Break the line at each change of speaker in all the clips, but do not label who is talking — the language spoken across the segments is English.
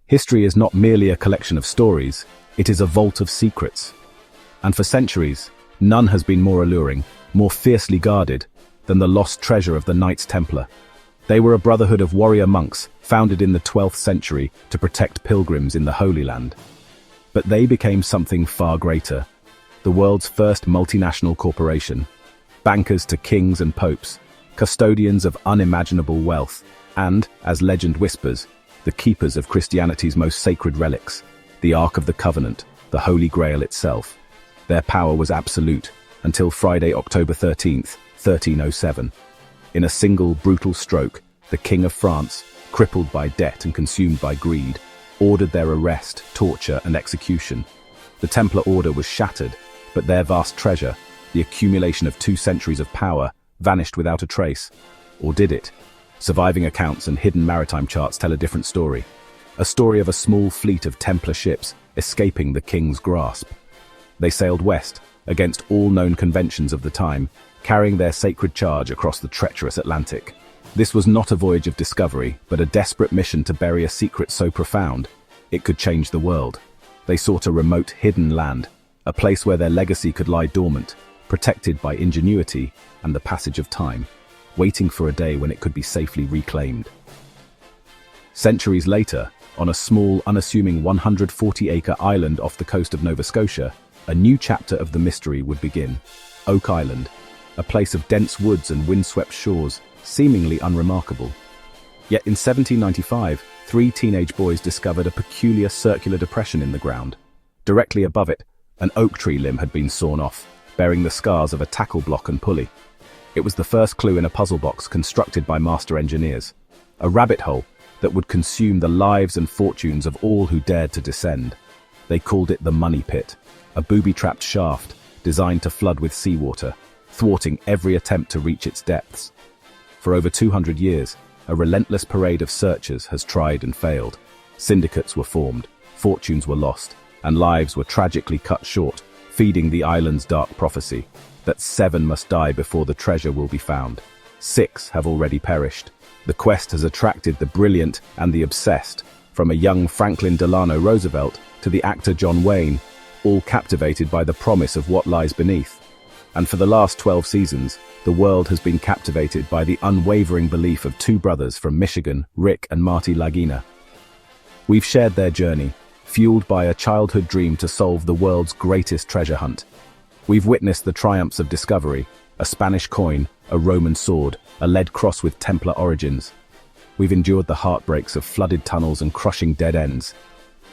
History is not merely a collection of stories, it is a vault of secrets. And for centuries, none has been more alluring, more fiercely guarded, than the lost treasure of the Knights Templar. They were a brotherhood of warrior monks founded in the 12th century to protect pilgrims in the Holy Land. But they became something far greater, the world's first multinational corporation, bankers to kings and popes, custodians of unimaginable wealth, and, as legend whispers, the keepers of Christianity's most sacred relics, the Ark of the Covenant, the Holy Grail itself. Their power was absolute, until Friday, October 13th, 1307. In a single brutal stroke, the King of France, crippled by debt and consumed by greed, ordered their arrest, torture, and execution. The Templar Order was shattered, but their vast treasure, the accumulation of 2 centuries of power, vanished without a trace. Or did it? Surviving accounts and hidden maritime charts tell a different story. A story of a small fleet of Templar ships escaping the king's grasp. They sailed west, against all known conventions of the time, carrying their sacred charge across the treacherous Atlantic. This was not a voyage of discovery, but a desperate mission to bury a secret so profound, it could change the world. They sought a remote, hidden land, a place where their legacy could lie dormant, protected by ingenuity and the passage of time, waiting for a day when it could be safely reclaimed. Centuries later, on a small, unassuming 140-acre island off the coast of Nova Scotia, a new chapter of the mystery would begin. Oak Island, a place of dense woods and windswept shores, seemingly unremarkable. Yet in 1795, 3 teenage boys discovered a peculiar circular depression in the ground. Directly above it, an oak tree limb had been sawn off, bearing the scars of a tackle block and pulley. It was the first clue in a puzzle box constructed by master engineers, a rabbit hole that would consume the lives and fortunes of all who dared to descend. They called it the Money Pit, a booby-trapped shaft designed to flood with seawater, thwarting every attempt to reach its depths. For over 200 years, a relentless parade of searchers has tried and failed. Syndicates were formed, fortunes were lost, and lives were tragically cut short, feeding the island's dark prophecy that 7 must die before the treasure will be found. 6 have already perished. The quest has attracted the brilliant and the obsessed, from a young Franklin Delano Roosevelt to the actor John Wayne, all captivated by the promise of what lies beneath. And for the last 12 seasons, the world has been captivated by the unwavering belief of 2 brothers from Michigan, Rick and Marty Lagina. We've shared their journey, fueled by a childhood dream to solve the world's greatest treasure hunt. We've witnessed the triumphs of discovery, a Spanish coin, a Roman sword, a lead cross with Templar origins. We've endured the heartbreaks of flooded tunnels and crushing dead ends.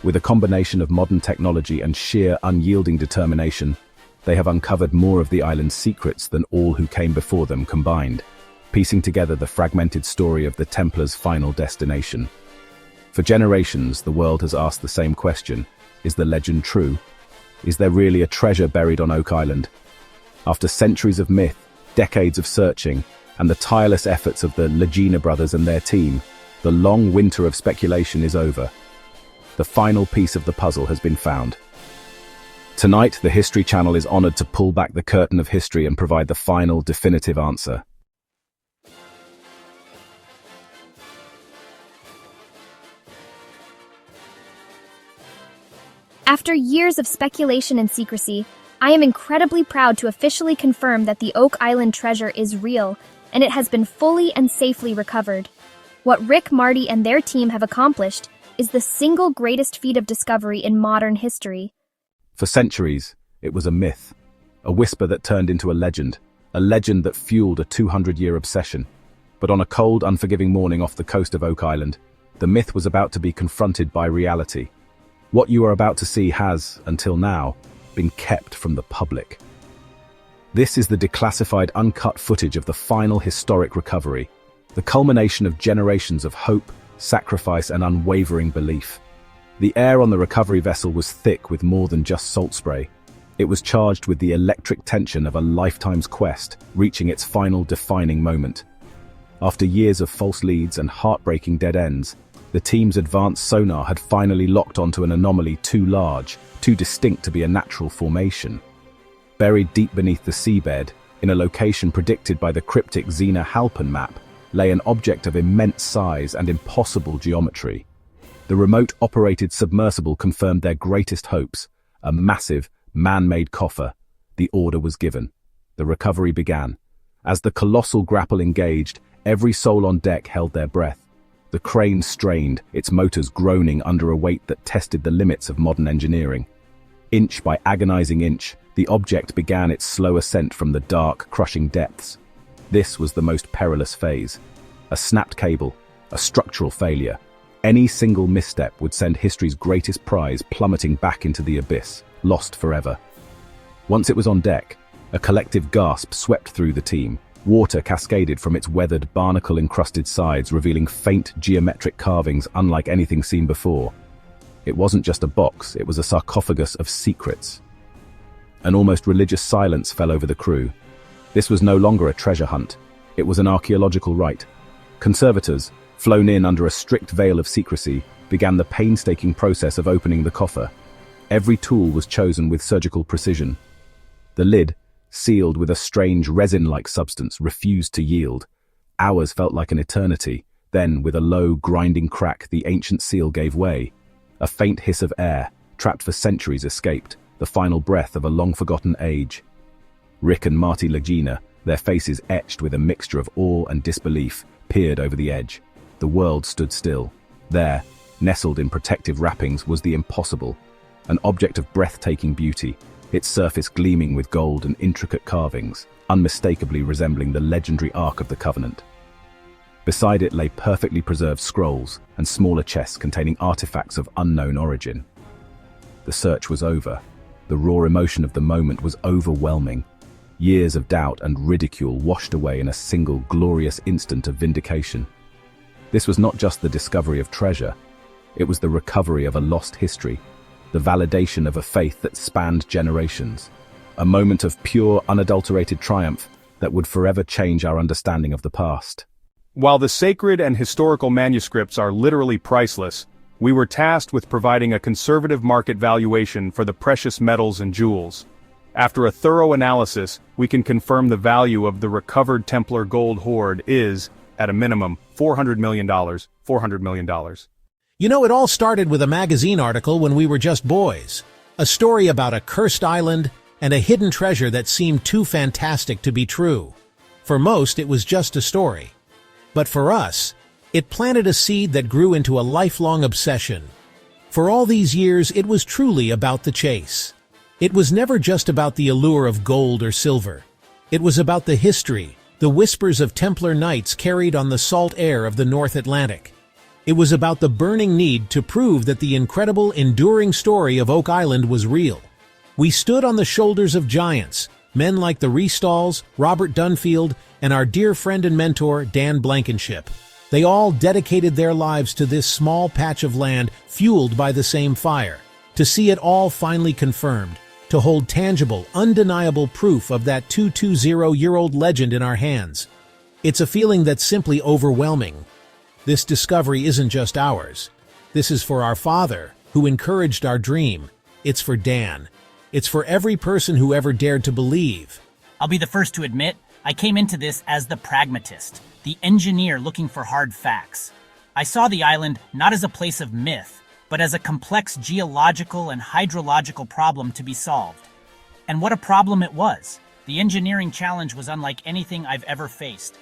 With a combination of modern technology and sheer unyielding determination, they have uncovered more of the island's secrets than all who came before them combined, piecing together the fragmented story of the Templars' final destination. For generations, the world has asked the same question: is the legend true? Is there really a treasure buried on Oak Island? After centuries of myth, decades of searching, and the tireless efforts of the Lagina brothers and their team, the long winter of speculation is over. The final piece of the puzzle has been found. Tonight, the History Channel is honored to pull back the curtain of history and provide the final, definitive answer.
After years of speculation and secrecy, I am incredibly proud to officially confirm that the Oak Island treasure is real, and it has been fully and safely recovered. What Rick, Marty, and their team have accomplished is the single greatest feat of discovery in modern history.
For centuries, it was a myth, a whisper that turned into a legend that fueled a 200-year obsession. But on a cold, unforgiving morning off the coast of Oak Island, the myth was about to be confronted by reality. What you are about to see has, until now, been kept from the public. This is the declassified, uncut footage of the final historic recovery, the culmination of generations of hope, sacrifice, and unwavering belief. The air on the recovery vessel was thick with more than just salt spray. It was charged with the electric tension of a lifetime's quest, reaching its final defining moment. After years of false leads and heartbreaking dead ends, the team's advanced sonar had finally locked onto an anomaly too large, too distinct to be a natural formation. Buried deep beneath the seabed, in a location predicted by the cryptic Xena Halpern map, lay an object of immense size and impossible geometry. The remote-operated submersible confirmed their greatest hopes, a massive, man-made coffer. The order was given. The recovery began. As the colossal grapple engaged, every soul on deck held their breath. The crane strained, its motors groaning under a weight that tested the limits of modern engineering. Inch by agonizing inch, the object began its slow ascent from the dark, crushing depths. This was the most perilous phase. A snapped cable, a structural failure. Any single misstep would send history's greatest prize plummeting back into the abyss, lost forever. Once it was on deck, a collective gasp swept through the team. Water cascaded from its weathered, barnacle-encrusted sides, revealing faint geometric carvings unlike anything seen before. It wasn't just a box, it was a sarcophagus of secrets. An almost religious silence fell over the crew. This was no longer a treasure hunt. It was an archaeological rite. Conservators, flown in under a strict veil of secrecy, began the painstaking process of opening the coffer. Every tool was chosen with surgical precision. The lid, sealed with a strange resin-like substance, refused to yield. Hours felt like an eternity. Then, with a low, grinding crack, the ancient seal gave way. A faint hiss of air, trapped for centuries, escaped, the final breath of a long-forgotten age. Rick and Marty Lagina, their faces etched with a mixture of awe and disbelief, peered over the edge. The world stood still. There, nestled in protective wrappings, was the impossible. An object of breathtaking beauty, its surface gleaming with gold and intricate carvings, unmistakably resembling the legendary Ark of the Covenant. Beside it lay perfectly preserved scrolls and smaller chests containing artifacts of unknown origin. The search was over. The raw emotion of the moment was overwhelming. Years of doubt and ridicule washed away in a single glorious instant of vindication. This was not just the discovery of treasure. It was the recovery of a lost history, the validation of a faith that spanned generations. A moment of pure, unadulterated triumph that would forever change our understanding of the past.
While the sacred and historical manuscripts are literally priceless, we were tasked with providing a conservative market valuation for the precious metals and jewels. After a thorough analysis, we can confirm the value of the recovered Templar gold hoard is, at a minimum, $400 million. $400 million.
You know, it all started with a magazine article when we were just boys. A story about a cursed island and a hidden treasure that seemed too fantastic to be true. For most, it was just a story. But for us, it planted a seed that grew into a lifelong obsession. For all these years, it was truly about the chase. It was never just about the allure of gold or silver. It was about the history, the whispers of Templar knights carried on the salt air of the North Atlantic. It was about the burning need to prove that the incredible, enduring story of Oak Island was real. We stood on the shoulders of giants, men like the Restalls, Robert Dunfield, and our dear friend and mentor, Dan Blankenship. They all dedicated their lives to this small patch of land fueled by the same fire, to see it all finally confirmed, to hold tangible, undeniable proof of that 220-year-old legend in our hands. It's a feeling that's simply overwhelming. This discovery isn't just ours. This is for our father, who encouraged our dream. It's for Dan. It's for every person who ever dared to believe.
I'll be the first to admit, I came into this as the pragmatist, the engineer looking for hard facts. I saw the island not as a place of myth, but as a complex geological and hydrological problem to be solved. And what a problem it was. The engineering challenge was unlike anything I've ever faced.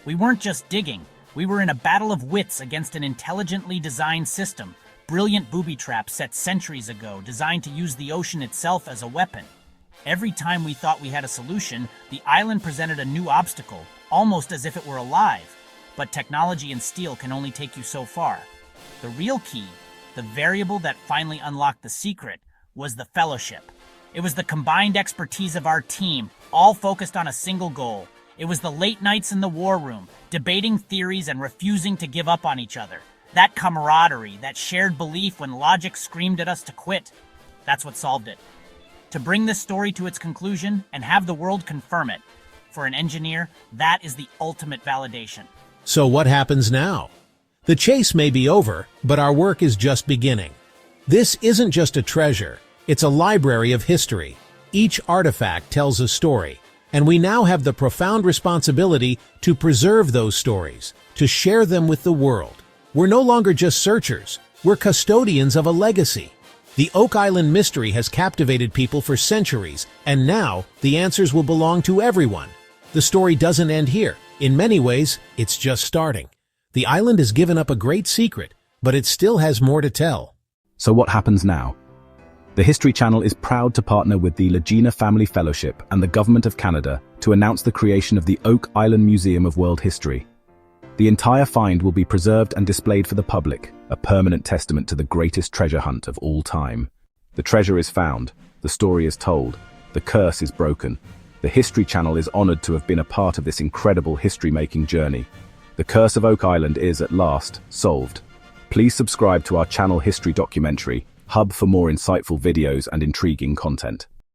We weren't just digging, we were in a battle of wits against an intelligently designed system, brilliant booby traps set centuries ago designed to use the ocean itself as a weapon. Every time we thought we had a solution, the island presented a new obstacle, almost as if it were alive. But technology and steel can only take you so far. The real key, the variable that finally unlocked the secret, was the fellowship. It was the combined expertise of our team, all focused on a single goal. It was the late nights in the war room, debating theories and refusing to give up on each other. That camaraderie, that shared belief when logic screamed at us to quit. That's what solved it. To bring this story to its conclusion and have the world confirm it. For an engineer, that is the ultimate validation.
So what happens now? The chase may be over, but our work is just beginning. This isn't just a treasure, it's a library of history. Each artifact tells a story, and we now have the profound responsibility to preserve those stories, to share them with the world. We're no longer just searchers, We're custodians of a legacy. The Oak Island mystery has captivated people for centuries, and now the answers will belong to everyone. The story doesn't end here. In many ways, it's just starting. The island has given up a great secret, but it still has more to tell.
So what happens now? The History Channel is proud to partner with the Laginas Family Fellowship and the Government of Canada to announce the creation of the Oak Island Museum of World History. The entire find will be preserved and displayed for the public, a permanent testament to the greatest treasure hunt of all time. The treasure is found, the story is told, the curse is broken. The History Channel is honored to have been a part of this incredible history-making journey. The curse of Oak Island is, at last, solved. Please subscribe to our channel History Documentary, hub for more insightful videos and intriguing content.